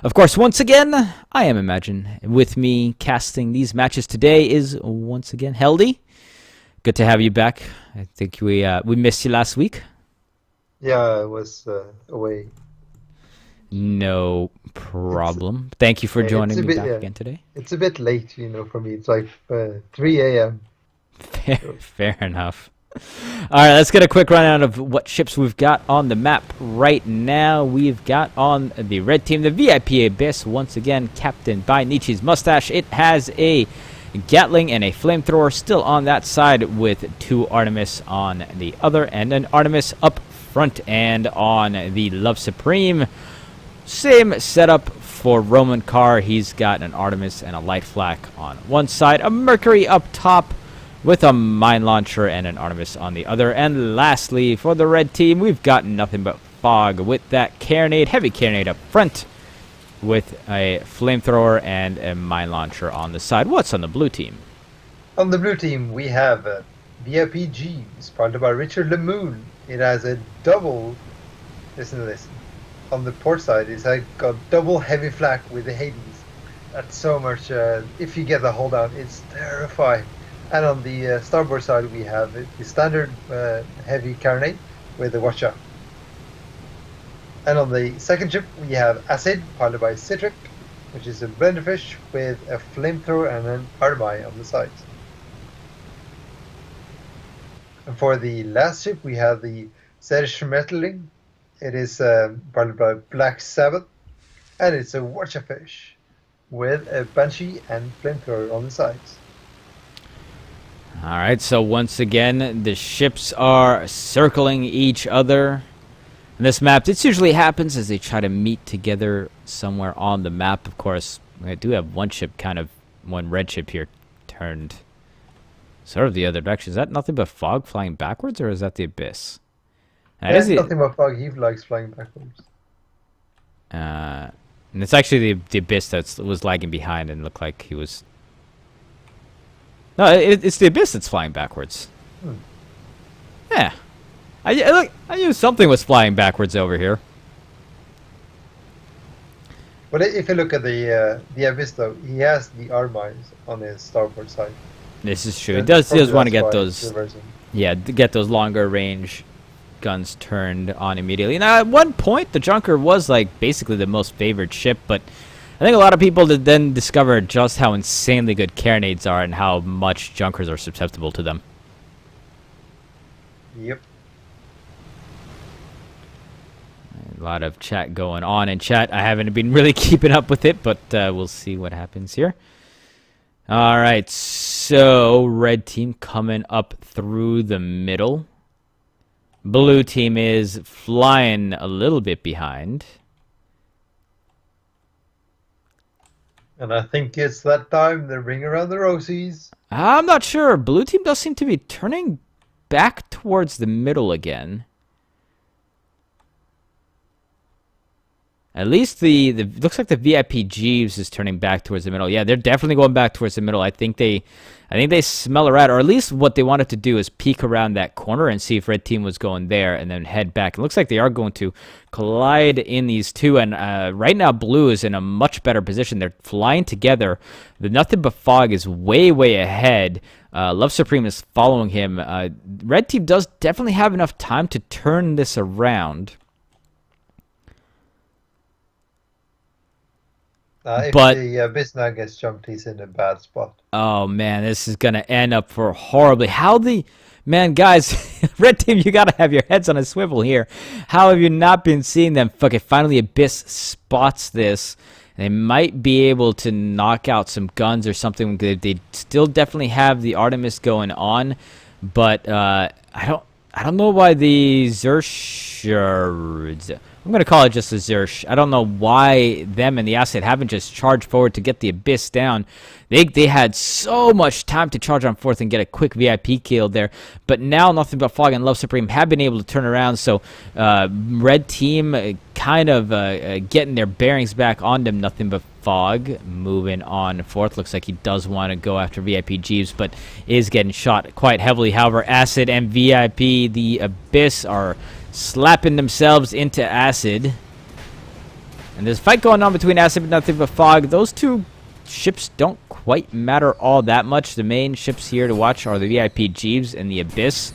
Of course, once again, I am Imagine. With me casting these matches today is once again Heldy. Good to have you back. I think we missed you last week. Yeah, I was away. No It's problem. Thank you for it's joining a me bit back yeah, again today. it's a bit late, for me. It's like 3 a.m. Fair, So fair enough. All right, let's get a quick rundown of what ships we've got on the map right now. We've got on the red team the VIP Abyss, once again captained by Nietzsche's Mustache. It has a Gatling and a flamethrower still on that side, with two Artemis on the other, and an Artemis up front. And on the Love Supreme, same setup for Roman Carr. He's got an Artemis and a light flak on one side, a Mercury up top with a mine launcher and an Artemis on the other. And lastly, for the red team, we've got nothing but fog with that carronade, heavy carronade up front, with a flamethrower and a mine launcher on the side. What's on the blue team? on the blue team, we have VIP G, sponsored by Richard Lemoon. It has a double. Listen to this. On the port side, it's got double heavy flak with the Hades. That's so much. If you get the hold down, it's terrifying. And on the starboard side, we have the standard heavy carronade with the watch out. And on the second ship, we have Acid, piloted by Citric, which is a blenderfish with a flamethrower and an Artemi on the sides. And for the last ship, we have the Serschmetterling. It is piloted by Black Sabbath, and it's a watcher fish with a Banshee and flamethrower on the sides. All right, so once again, the ships are circling each other. In this map, this usually happens as they try to meet together somewhere on the map. Of course, I do have one red ship here turned sort of the other direction. Is that nothing but fog flying backwards, or is that the Abyss? There's nothing but fog. He likes flying backwards. And it's actually the Abyss that was lagging behind and looked like he was... No, it's the Abyss that's flying backwards. Yeah. I knew something was flying backwards over here. But if you look at the Abyss, though, he has the Artemis on his starboard side. This is true. He does want to get those... Reversing. Yeah, to get those longer range guns turned on immediately. Now, at one point, the Junker was like basically the most favored ship, but I think a lot of people did then discover just how insanely good carronades are and how much Junkers are susceptible to them. Yep. A lot of chat going on in chat. I haven't been really keeping up with it, but we'll see what happens here. All right, so red team coming up through the middle. Blue team is flying a little bit behind. And I think it's that time they bring around the Rosies. I'm not sure. Blue team does seem to be turning back towards the middle again. At least the looks like the VIP Jeeves is turning back towards the middle. Yeah, they're definitely going back towards the middle. I think they smell a rat, or at least what they wanted to do is peek around that corner and see if red team was going there, and then head back. It looks like they are going to collide in these two, and right now blue is in a much better position. They're flying together. The Nothing But Fog is way ahead. Love Supreme is following him. Red team does definitely have enough time to turn this around. If But the Abyss now gets jumped, he's in a bad spot. oh man, this is gonna end up for horribly. Man, guys, red team, you gotta have your heads on a swivel here. How have you not been seeing them? Fuck it, finally Abyss spots this. They might be able to knock out some guns or something. They still definitely have the Artemis going on, but I don't know why the Zershers... I'm going to call it just a Zersh. I don't know why them and the Acid haven't just charged forward to get the Abyss down. They had so much time to charge on fourth and get a quick VIP kill there. But now Nothing But Fog and Love Supreme have been able to turn around. So red team kind of getting their bearings back on them. Nothing But Fog moving on fourth. Looks like he does want to go after VIP Jeeves, but is getting shot quite heavily. However, Acid and VIP, the Abyss, are slapping themselves into Acid. And there's a fight going on between Acid and Nothing But Fog. Those two ships don't quite matter all that much. The main ships here to watch are the VIP Jeeves and the Abyss.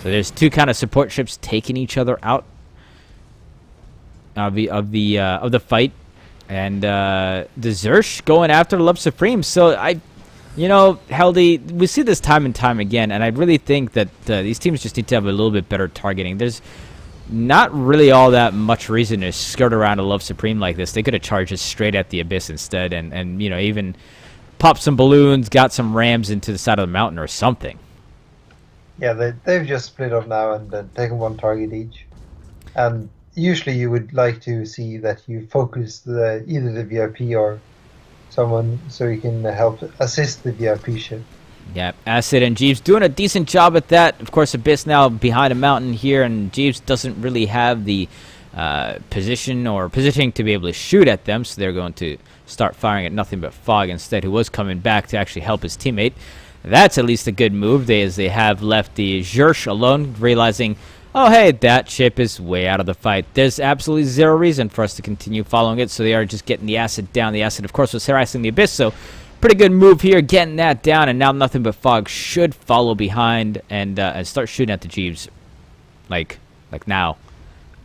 So there's two kind of support ships taking each other out of the fight. And the Zersh going after Love Supreme. So Heldy, we see this time and time again, and I really think that these teams just need to have a little bit better targeting. There's not really all that much reason to skirt around a Love Supreme like this. They could have charged us straight at the Abyss instead, and even popped some balloons, got some rams into the side of the mountain or something. Yeah, they've just split up now and taken one target each. And usually you would like to see that you focus either the VIP or someone so you can help assist the VIP ship. Yeah, Acid and Jeeves doing a decent job at that. Of course, Abyss now behind a mountain here, and Jeeves doesn't really have the positioning to be able to shoot at them, so they're going to start firing at Nothing But Fog instead, who was coming back to actually help his teammate. That's at least a good move, as they have left the Zersh alone, realizing, oh, hey, that ship is way out of the fight. There's absolutely zero reason for us to continue following it, so they are just getting the Acid down. The Acid, of course, was harassing the Abyss, so pretty good move here, getting that down, and now Nothing But Fog should follow behind and start shooting at the Jeeves, like now.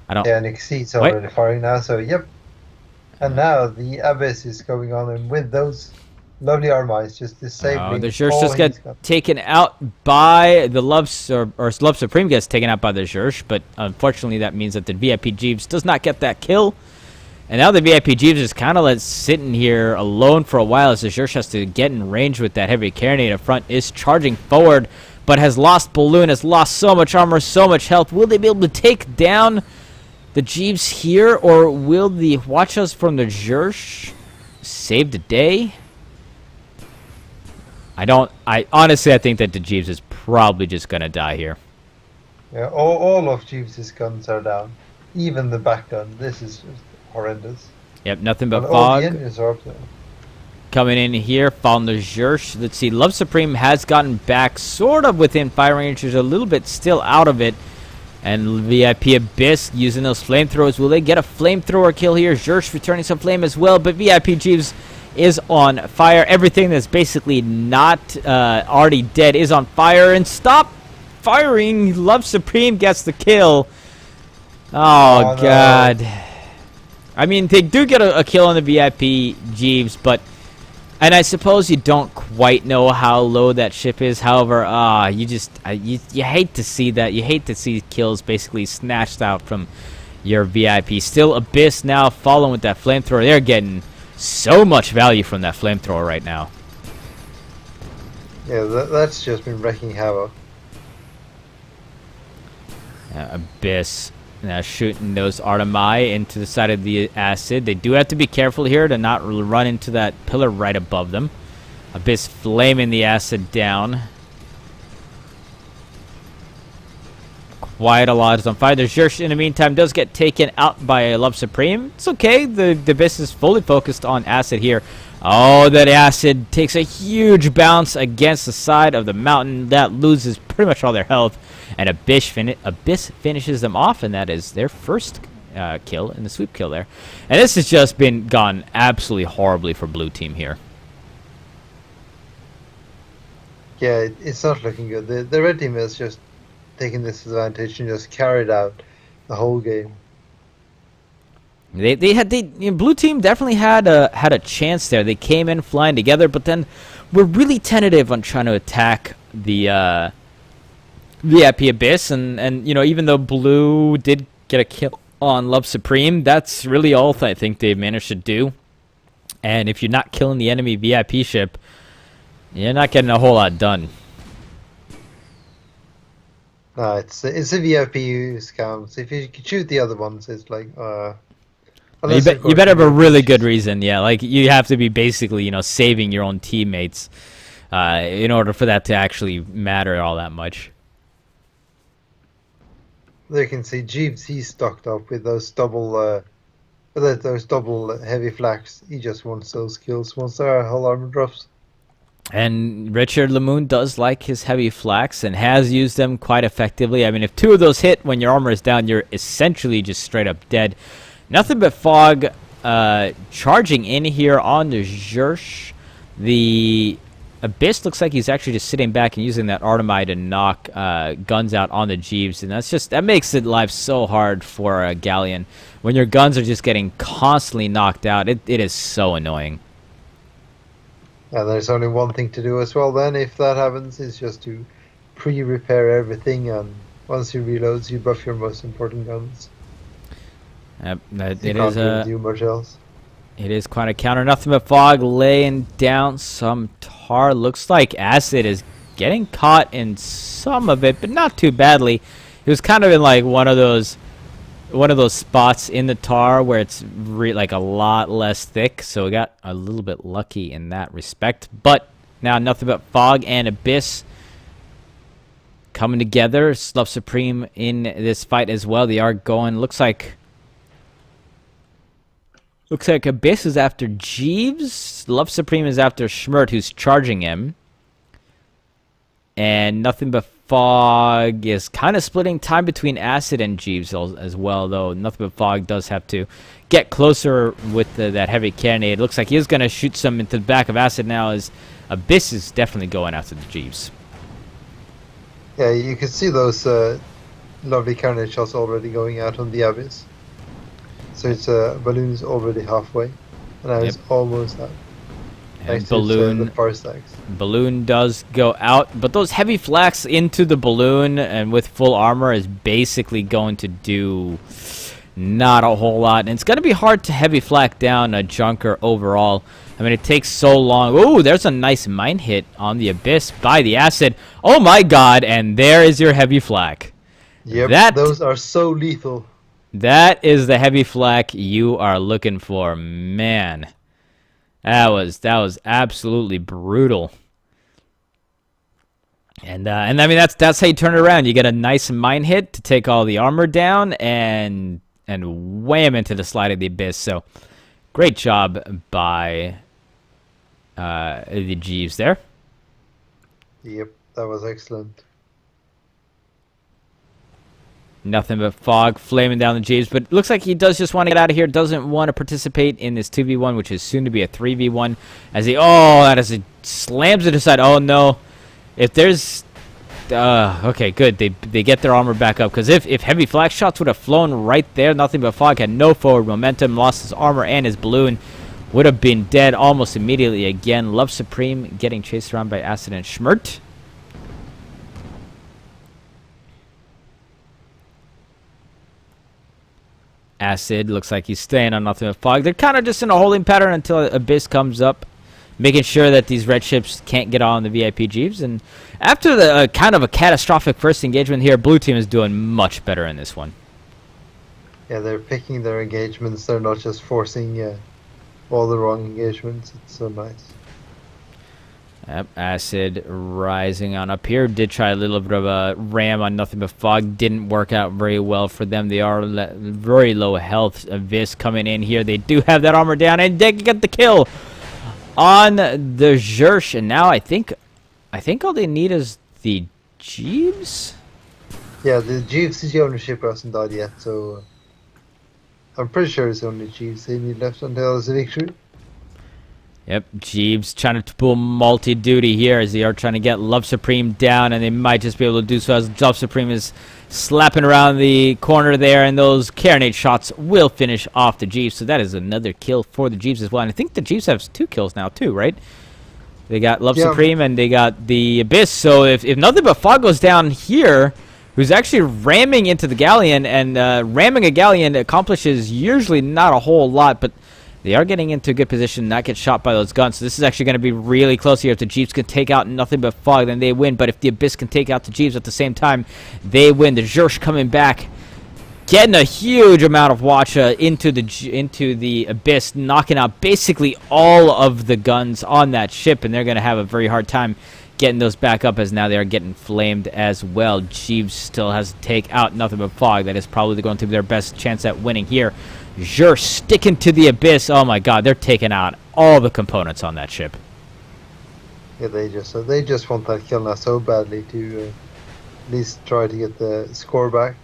I don't. Yeah, and Exceed's already firing now, so yep. And now the Abyss is going on, and with those lovely Armides just disabling. The Zersh just get taken out by the Love Supreme gets taken out by the Zersh, but unfortunately that means that the VIP Jeeves does not get that kill. And now the VIP Jeeves is kind of sitting here alone for a while as the Zersh has to get in range with that heavy carronade up front, is charging forward, but has lost Balloon, has lost so much armor, so much health. Will they be able to take down the Jeeves here, or will the Watchers from the Zersh save the day? I honestly think that the Jeeves is probably just going to die here. Yeah, all of Jeeves' guns are down. Even the back gun. This is just horrendous. Yep, Nothing But And Fog. all the engines are up there. Coming in here, following the Zersh. Let's see, Love Supreme has gotten back sort of within firing range. There's a little bit still out of it. And VIP Abyss using those flamethrowers. Will they get a flamethrower kill here? Zersh returning some flame as well, but VIP Jeeves is on fire. Everything that's basically not already dead is on fire. And stop firing. Love Supreme gets the kill. Oh, God. No. I mean, they do get a kill on the VIP Jeeves, but... And I suppose you don't quite know how low that ship is. However, you hate to see that. You hate to see kills basically snatched out from your VIP. Still, Abyss now following with that flamethrower. They're getting so much value from that flamethrower right now. Yeah, that's just been wrecking havoc. Abyss now shooting those Artemai into the side of the Acid. They do have to be careful here to not run into that pillar right above them. Abyss flaming the Acid down. Quite a lot is on fire. The Zersh, in the meantime, does get taken out by Love Supreme. It's okay. The Abyss is fully focused on Acid here. Oh, that Acid takes a huge bounce against the side of the mountain. That loses pretty much all their health. And Abyss finishes them off, and that is their first kill in the sweep kill there. And this has just gone absolutely horribly for Blue Team here. Yeah, it's not looking good. The Red Team has just taken this advantage and just carried out the whole game. Blue Team definitely had a chance there. They came in flying together, but then were really tentative on trying to attack the VIP Abyss, and even though Blue did get a kill on Love Supreme, that's really all I think they've managed to do. And if you're not killing the enemy VIP ship, you're not getting a whole lot done. No, it's a VIP who counts. If you shoot the other ones, it's like you better have a really good reason. Yeah, like you have to be basically saving your own teammates in order for that to actually matter all that much. They can see Jeeves. He's stocked up with those double heavy flaks. He just wants those kills once their whole armor drops. And Richard Lemoon does like his heavy flaks and has used them quite effectively. I mean, if two of those hit when your armor is down, you're essentially just straight up dead. Nothing But Fog charging in here on the Zersh. The Abyss looks like he's actually just sitting back and using that Artemide to knock guns out on the Jeeves, and that makes it life so hard for a Galleon. When your guns are just getting constantly knocked out, it is so annoying. And there's only one thing to do as well then, if that happens, is just to pre-repair everything, and once you reload, you buff your most important guns. Yep, Can't really do much else. It is quite a counter. Nothing but fog laying down some tar. Looks like Acid is getting caught in some of it, but not too badly. He was kind of in like one of those spots in the tar where it's like a lot less thick, so we got a little bit lucky in that respect. But now Nothing But Fog and Abyss coming together. Love Supreme in this fight as well. They are going. Looks like Abyss is after Jeeves. Love Supreme is after Schmert, who's charging him. And Nothing But Fog is kind of splitting time between Acid and Jeeves as well, though Nothing But Fog does have to get closer with that heavy cannonade. It looks like he is going to shoot some into the back of Acid now, as Abyss is definitely going after the Jeeves. Yeah, you can see those lovely cannonade shots already going out on the Abyss. So it's balloon is already halfway, and now it's almost out. And balloon, the far stacks. Balloon does go out, but those heavy flaks into the balloon and with full armor is basically going to do not a whole lot. And it's going to be hard to heavy flak down a Junker overall. I mean, it takes so long. Oh, there's a nice mine hit on the Abyss by the Acid. Oh my god, and there is your heavy flak. Yep, those are so lethal. That is the heavy flak you are looking for, man. That was absolutely brutal. And I mean that's how you turn it around. You get a nice mine hit to take all the armor down and wham into the slide of the Abyss. So great job by the Jeeves there. Yep, that was excellent. Nothing But Fog flaming down the Jeeves, but it looks like he does just want to get out of here. Doesn't want to participate in this 2v1, which is soon to be a 3v1. As he slams it aside. Oh no! If there's okay, good. They get their armor back up, because if heavy flak shots would have flown right there, Nothing But Fog had no forward momentum, lost his armor and his balloon, would have been dead almost immediately again. Love Supreme getting chased around by Acid and Schmert. Acid looks like he's staying on Nothing But Fog. They're kind of just in a holding pattern until Abyss comes up, making sure that these red ships can't get on the VIP Jeeves. And after the kind of a catastrophic first engagement here, blue team is doing much better in this one. Yeah, they're picking their engagements. They're not just forcing all the wrong engagements. It's so nice. Yep, Acid rising on up here. Did try a little bit of a ram on Nothing But Fog. Didn't work out very well for them. They are very low health. Abyss coming in here. They do have that armor down, and they get the kill on the Zersh. And now I think all they need is the Jeeves. Yeah, the Jeeves' ownership hasn't died yet, so I'm pretty sure it's only Jeeves they need left until there's a victory. Yep, Jeeves trying to pull multi-duty here as they are trying to get Love Supreme down, and they might just be able to do so as Love Supreme is slapping around the corner there, and those carronade shots will finish off the Jeeves. So that is another kill for the Jeeves as well. And I think the Jeeves have 2 kills now too, right? They got Love Supreme and they got the Abyss. So if Nothing But Fog goes down here, who's actually ramming into the Galleon, and ramming a Galleon accomplishes usually not a whole lot, but they are getting into a good position, not get shot by those guns. So this is actually going to be really close here. If the Jeeves can take out Nothing But Fog, then they win. But if the Abyss can take out the Jeeves at the same time, they win. The Zersh coming back, getting a huge amount of Watcha into the Abyss, knocking out basically all of the guns on that ship, and they're going to have a very hard time getting those back up, as now they are getting flamed as well. Jeeves still has to take out Nothing But Fog. That is probably going to be their best chance at winning here. Zersh sticking to the Abyss. Oh my god, they're taking out all the components on that ship. Yeah, they just want that kill now so badly to at least try to get the score back.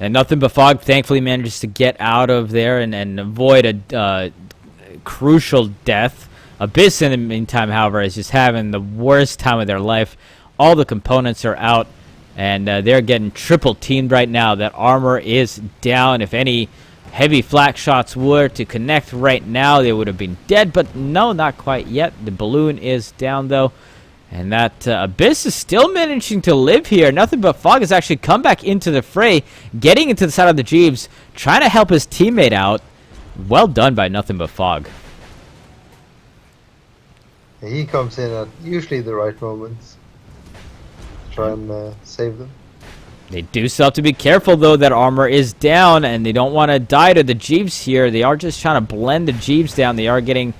And Nothing But Fog thankfully manages to get out of there and avoid a crucial death. Abyss, in the meantime, however, is just having the worst time of their life. All the components are out, and they're getting triple teamed right now. That armor is down. If any heavy flak shots were to connect right now, they would have been dead, but no, not quite yet. The balloon is down, though, and that Abyss is still managing to live here. Nothing But Fog has actually come back into the fray, getting into the side of the Jeeves, trying to help his teammate out. Well done by Nothing But Fog. He comes in at usually the right moments to try and save them. They do still have to be careful, though. That armor is down, and they don't want to die to the Jeeves here. They are just trying to blend the Jeeves down. They are getting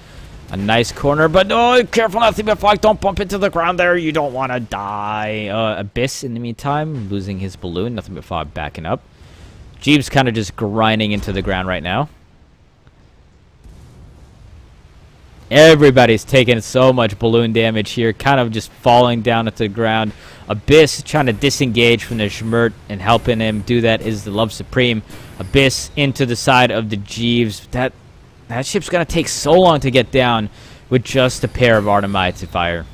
a nice corner, but no, careful, Nothing But Fog. Don't bump into the ground there. You don't want to die. Abyss, in the meantime, losing his balloon. Nothing But Fog backing up. Jeeves kind of just grinding into the ground right now. Everybody's taking so much balloon damage here, kind of just falling down into the ground. Abyss trying to disengage from the Schmert, and helping him do that is the Love Supreme. Abyss into the side of the Jeeves. That ship's going to take so long to get down with just a pair of Artemites to fire.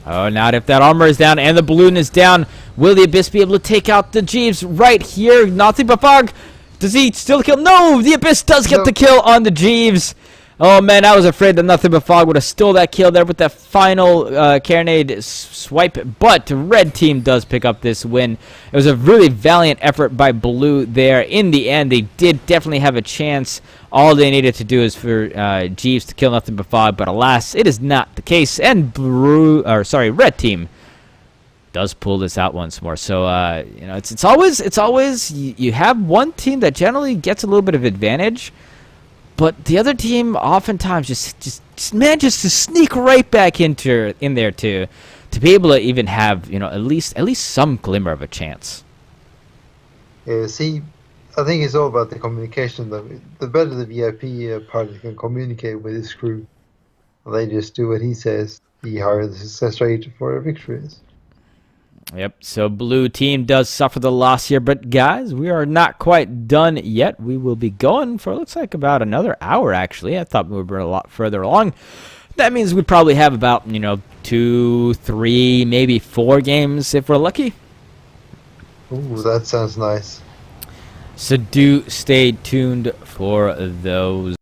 Oh, not if that armor is down and the balloon is down. Will the Abyss be able to take out the Jeeves right here? Nothing But Fog. Does he still kill? No, the Abyss does get the kill on the Jeeves. Oh, man, I was afraid that Nothing But Fog would have stole that kill there with that final Carronade swipe. But Red Team does pick up this win. It was a really valiant effort by Blue there. In the end, they did definitely have a chance. All they needed to do is for Jeeves to kill Nothing But Fog. But alas, it is not the case. And Red Team does pull this out once more. So, you know, it's always you have one team that generally gets a little bit of advantage. But the other team oftentimes just manages to sneak right back in there to be able to even have, you know, at least some glimmer of a chance. See, I think it's all about the communication. The better the VIP party can communicate with his crew, they just do what he says, the higher the success rate for a victory is. Yep, so Blue Team does suffer the loss here, but guys, we are not quite done yet. We will be going for, looks like, about another hour, actually. I thought we were a lot further along. That means we probably have about, you know, 2, 3, maybe 4 games if we're lucky. Ooh, that sounds nice. So do stay tuned for those.